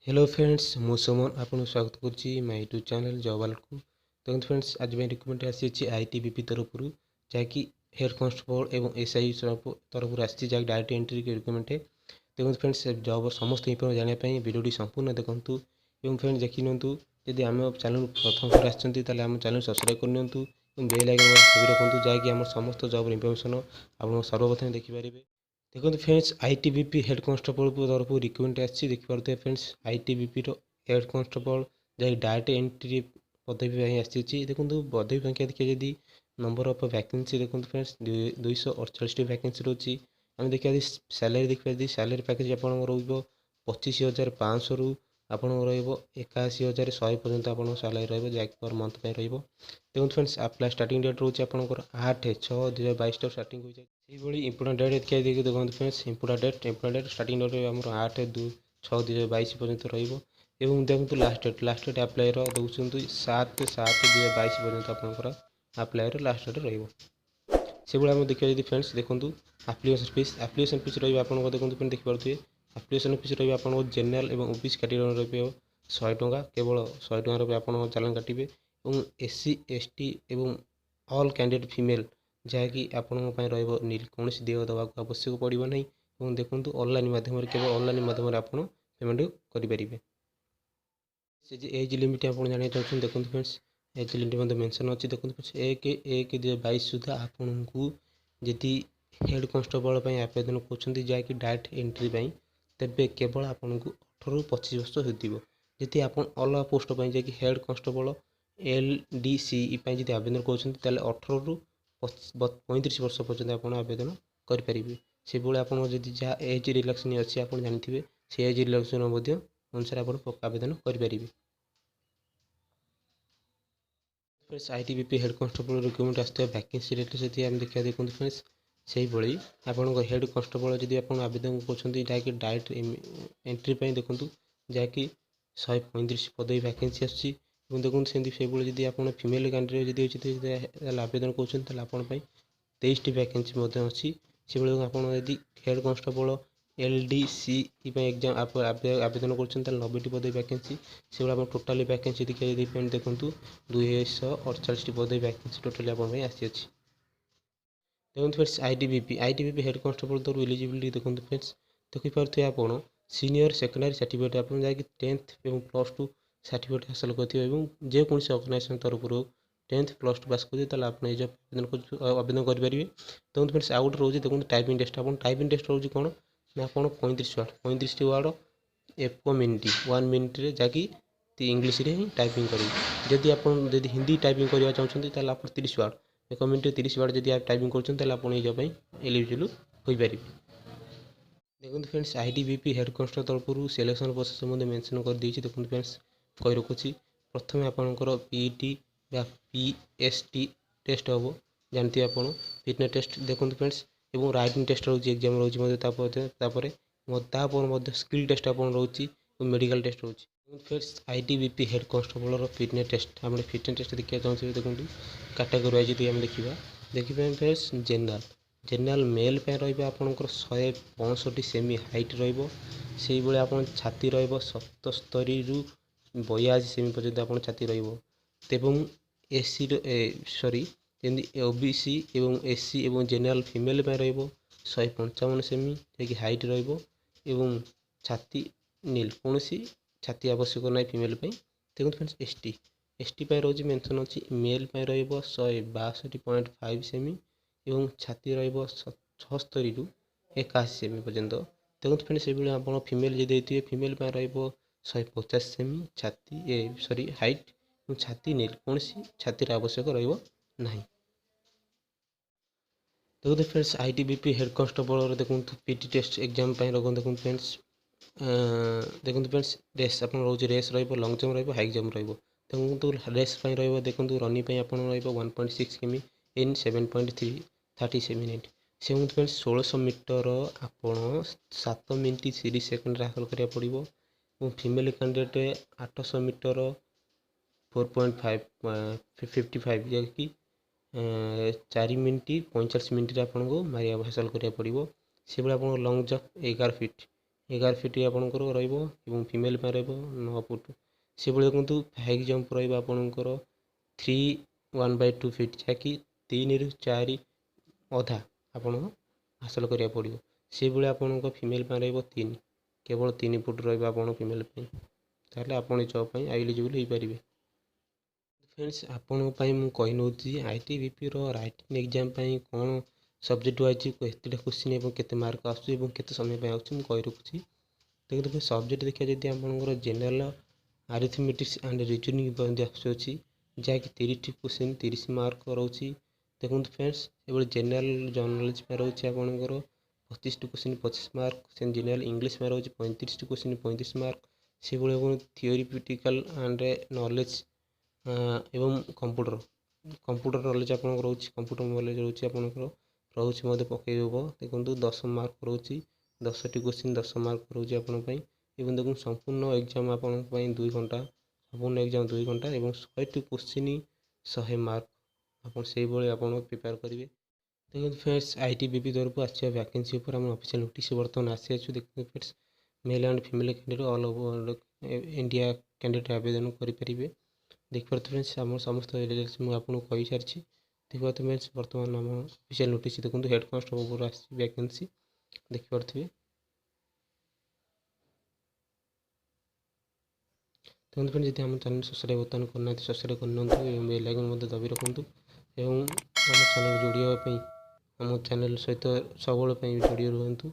Hello friends मु सुमन आपको स्वागत करुच्ची माय यूट्यूब चैनल जॉबाल को। देखो फ्रेंड्स आज मैं रिकमेंड आसी आईटीबीपी तरफ जहाँकि हेड कॉन्स्टेबल एवं एसआई तरफ आसी जहाँ डायरेक्ट एंट्री के रिकमेंड है। देखो फ्रेंड्स जॉब समस्त इनफॉर्मेशन जानापी वीडियो संपूर्ण देखूँ एवं फ्रेंड्स देखी नियंतु जदि आम चैनल प्रथम थर आम चैनल सब्सक्राइब करनी बेल आइकन सभी रखुँ जहाँकि आम समस्त जॉब इनफॉरमेशन आप सर्वप्रथम देखिपारे। देखो फ्रेंड्स आईटीबीपी हेड कॉन्स्टेबल तरफ रिक्रुटमेंट आसी देखिए फ्रेंड्स आईटीबीपी हेड कॉन्स्टेबल जहाँ डायरेक्ट एंट्री पदवी आसी। देखो पदवी संख्या देखिए जदि नंबर ऑफ वैकेंसी देखो फ्रेंड्स 248 वैकेंसी रही। आम देखिए सैलरी देखिए सैलरी पैकेज आप 25,500 रु आप 81,100 पर्यंत आप सैलरी रही पर मंथ रही। देखो फ्रेंड्स अप्लाई स्टार्टिंग डेट रोचे आपंकर 8/6/2022 स्टार्टिंग हो जाए। इंपोर्टाट डेट देखिए देखो friends important date starting date आम 8/6/2022 पर्यंत रही। देखो लास्ट डेट अप्लाई दौरान 7/7/2022 पर्यंत आपंकर अप्लाई लास्ट डेट रही। आम देखिए फ्रेंड्स देखो आप्लिकेसन फीस रही है देखो देखिए आप्लिकेसन फीस रही है जेनराल और ओबीसी कैटेगरी रही 100 टंका केवल 100 टकर आप चालान काटे। और एससी एसटी और ऑल कैंडिडेट फीमेल जहाँकि आपण कौन देय देवा आवश्यक पड़ो ना। और देखो ऑनलाइन माध्यम केवल ऑनलाइन माध्यम आप पेमेंट करेंगे। एज लिमिट आप जाना चाहते देखो फ्रेंड्स एज लिमिट मेंशन अच्छी देखो 1/1/2022 सुधा आपन को जदि हेड कॉन्स्टेबल आवेदन कर जहाँकि डायरेक्ट एंट्री तेरे केवल आपन को 18 ରୁ 25 वर्ष हो। जदि आप अलग पोस्ट जैकि हेड कॉन्स्टेबल एलडीसी जी आवेदन कर 18 ରୁ 35 वर्ष पर्यंत आप आवेदन करेंगे। से आप जहाँ एज रिलैक्सन अच्छी आप जानते से एज रिलैक्सन अनुसार आप आवेदन करेंगे। Friends ITBP head constable recruitment आसता वैकेंसी रेट से आम देखा देखते फ्रेंड्स से भाई आप हेड कॉन्स्टेबल जब आप आवेदन कर डायरेक्ट एंट्री देखूँ जहाँकि 135 पदवी वैकेंसी आसी। देखो से जब आप फीमेल कैंडिडेट जब आवेदन कर 23टी वैकेंसी अच्छी। से आप हेड कॉन्स्टेबल एलडीसी एग्जाम आप आवेदन कर 90टी पदवी वैकेंसी। से आप टोटाली वैकेंसी देखिए देखूँ 248 पदवी वैकेंसी टोटाली आप आसी। देखो फ्रेंड्स आईटीबीपी हेड कॉन्स्टेबल तरफ एलिजिबिलिटी देखो फ्रेंड्स देखिपे आप सीनियर सेकेंडरी सर्टिफिकेट आप जहाँकि 10th और +2 सर्टिफिकेट हासिल करते जेकोसी ऑर्गेनाइजेशन तरफ 10th +2 पास कर आप आवेदन करेंगे। देखो फ्रेंड्स आउ गए रोज देखो टाइपिंग टेस्ट आप टाइपिंग टेस्ट रोज कौन ना आप 35 वार्ड 1 मिनिट 1 मिनिट जहाँकि इंग्लीश ही टाइपिंग करेंगे। जदि आप हिंदी टाइपिंग करना चाहते आप 30 वार्ड 1 मिनिट 30 वार्ड जब आप टाइपिंग कर एलिजिबल हो पारे। देखो फ्रेंड्स आईटीबीपी हेड कॉन्स्टेबल तरफ सिलेक्शन प्रोसेस मेंशन कर दी। देखो फ्रेंड्स कही रखुच्छी प्रथम आपंकर पीईटी पीएसटी टेस्ट हम जानते आप फिटनेस टेस्ट देखो फ्रेंड्स और राइटिंग टेस्ट रोज एग्जाम रोज स्किल टेस्ट आप रोचे मेडिकल टेस्ट रोचे। Friends ITBP head constable fitness test आप फिटनेस टेस्ट देखा चाहते देखो कैटेगरी वाइज आम देखिए फ्रेंड्स जेनराल मेल रहा आपंकर 165 सेमी हाइट रही आप छाती र77 ରୁ 82 सेमी पर्यंत आप छाती रही। एससी सॉरी ओबीसी और एससी और जेनराल फीमेल रही 155 सेमी जैकि हाइट रही छाती नील कौन छाती आवश्यक ना फीमेल। देखो फ्रेंड्स एसटी रोज मेंशन अच्छी मेल रही 162.5 सेमी और छाती रही 76 ରୁ 81 सेमी पर्यंत। देखो फ्रेंड्स से आप फीमेल जी देते फीमेल रही 150 सेमी छाती सॉरी हाइट और छाती नील कौन छाती आवश्यक रही। देखो फ्रेंड्स आईटीबीपी हेड कॉन्स्टेबल देखो पीटी टेस्ट एग्जाम देखो फ्रेंड्स देखो फ्रेंड्स रेस आप रोज रेस लॉन्ग जंप रही हाई जंप रही। देखो रेस रही देखो रनिंग आप 1.6 किमी इन 7.30 मिनिट। से फ्रेंड्स 1600 मीटर आप 7 मिनिट 30 सेकेंड हासिल करा पड़ो। और फीमेल कैंडिडेट 800 मीटर 4.55 जैकि 4 मिनिट 45 मिनिट आपको मारिया हासिल करा पड़ो। से आप लॉन्ग जंप 11 फीट 11 ଫିଟ୍ ଆପଣଙ୍କର ରହିବ ଏବଂ ଫିମେଲ୍ ପାଇଁ ରହିବ 9 ଫୁଟ୍। ସେଭଳି ଦେଖନ୍ତୁ ହାଇ ଜମ୍ପ ରହିବ ଆପଣଙ୍କର 3 1/2 ଫିଟ୍, ଯାହାକି 3ରୁ 4 ଅଧା ଆପଣ ହାସଲ କରିବାକୁ ପଡ଼ିବ। ସେଭଳି ଆପଣଙ୍କ ଫିମେଲ୍ ପାଇଁ ରହିବ 3, କେବଳ 3 ଫୁଟ୍ ରହିବ ଆପଣ ଫିମେଲ୍ ପାଇଁ, ତାହେଲେ ଆପଣ ଏ ଜବ୍ ପାଇଁ ଏଲିଜିବୁଲ୍ ହେଇପାରିବେ। ଫ୍ରେଣ୍ଡସ୍, ଆପଣଙ୍କ ପାଇଁ ମୁଁ କହି ନେଉଛି ITBPର ରାଇଟିଂ ଏକ୍ଜାମ୍ ପାଇଁ କ'ଣ ସବଜେକ୍ଟ ୱାଇଜ୍ କେତେଟା କ୍ୱେଶ୍ଚିନ୍ ଏବଂ କେତେ ମାର୍କ ଆସୁଛି ଏବଂ କେତେ ସମୟ ପାଇଁ ଆସୁଛି ମୁଁ କହି ରଖୁଛି। ଦେଖନ୍ତୁ ସବଜେକ୍ଟ ଦେଖିବା ଯଦି ଆପଣଙ୍କର ଜେନେରାଲ୍ ଆରିଥମେଟିକ୍ସ ଆଣ୍ଡ ରିଜନିଂ ମଧ୍ୟ ଆସୁଅଛି, ଯାହାକି 30ଟି କ୍ୱେଶ୍ଚିନ୍ 30 ମାର୍କ ରହୁଛି। ଦେଖନ୍ତୁ ଫ୍ରେଣ୍ଡସ୍, ଏଭଳି ଜେନେରାଲ୍ ନଲେଜ୍ ପାଇଁ ରହୁଛି ଆପଣଙ୍କର 25ଟି କ୍ୱେଶ୍ଚିନ୍ 25 ମାର୍କ, ସେମିତି ଜେନେରାଲ୍ ଇଂଲିଶ ପାଇଁ ରହୁଛି 35ଟି କ୍ୱେଶ୍ଚିନ୍ 35 ମାର୍କ। ସେଭଳି ଏବଂ ଥିଓରିଟିକାଲ୍ ଆଣ୍ଡ ନଲେଜ୍ ଏବଂ କମ୍ପ୍ୟୁଟର ନଲେଜ୍ ଆପଣଙ୍କର ରହୁଛି, କମ୍ପ୍ୟୁଟର ନଲେଜ୍ ରହୁଛି ଆପଣଙ୍କର ରହୁଛି ମଧ୍ୟ ପକାଇଦେବ। ଦେଖନ୍ତୁ 10 ମାର୍କ ରହୁଛି, 10ଟି କ୍ୱେଶ୍ଚିନ୍ 10 ମାର୍କ ରହୁଛି ଆପଣଙ୍କ ପାଇଁ। ଏବଂ ଦେଖନ୍ତୁ ସମ୍ପୂର୍ଣ୍ଣ ଏକ୍ଜାମ୍ ଆପଣଙ୍କ ପାଇଁ 2 ଘଣ୍ଟା, ସମ୍ପୂର୍ଣ୍ଣ ଏକ୍ଜାମ୍ 2 ଘଣ୍ଟା ଏବଂ 100ଟି କ୍ୱେଶ୍ଚିନ୍ 100 ମାର୍କ, ଆପଣ ସେଇଭଳି ଆପଣ ପ୍ରିପେୟାର କରିବେ। ଦେଖନ୍ତୁ ଫ୍ରେଣ୍ଡସ୍, ITBP ତରଫରୁ ଆସିଥିବା ଭ୍ୟାକେନ୍ସି ଉପରେ ଆମ ଅଫିସିଆଲ୍ ନୋଟିସ୍ ବର୍ତ୍ତମାନ ଆସିଅଛୁ। ଦେଖନ୍ତୁ friends, male and female candidate all over India candidate ଆବେଦନ କରିପାରିବେ। ଦେଖିପାରୁଥିବେ ଫ୍ରେଣ୍ଡସ୍, ଆମର ସମସ୍ତ ଡିଟେଲ୍ସ ମୁଁ ଆପଣଙ୍କୁ କହିସାରିଛି। ଦେଖିପାରୁଥିବେ ଫ୍ରେଣ୍ଡସ୍, ବର୍ତ୍ତମାନ ଆମ ଅଫିସିଆଲ୍ ନୋଟିସ୍ ଦେଖନ୍ତୁ ହେଡ଼୍ କନଷ୍ଟେବଲ୍ ଉପରେ ଆସିଛି ଭ୍ୟାକେନ୍ସି, ଦେଖିପାରୁଥିବେ। ଦେଖନ୍ତୁ ଫ୍ରେଣ୍ଡସ୍, ଯଦି ଆମ ଚ୍ୟାନେଲ୍ ସବସ୍କ୍ରାଇବ୍ ବର୍ତ୍ତମାନ କରିନାହାନ୍ତି ସବସ୍କ୍ରାଇବ୍ କରିନିଅନ୍ତୁ ଏବଂ ବେଲ୍ ଆଇକନ୍ ମଧ୍ୟ ଦାବି ରଖନ୍ତୁ ଏବଂ ଆମ ଚ୍ୟାନେଲ୍ ଯୋଡ଼ିବା ପାଇଁ ଆମ ଚ୍ୟାନେଲ୍ ସହିତ ସବୁବେଳେ ପାଇଁ ଯୋଡ଼ି ରୁହନ୍ତୁ।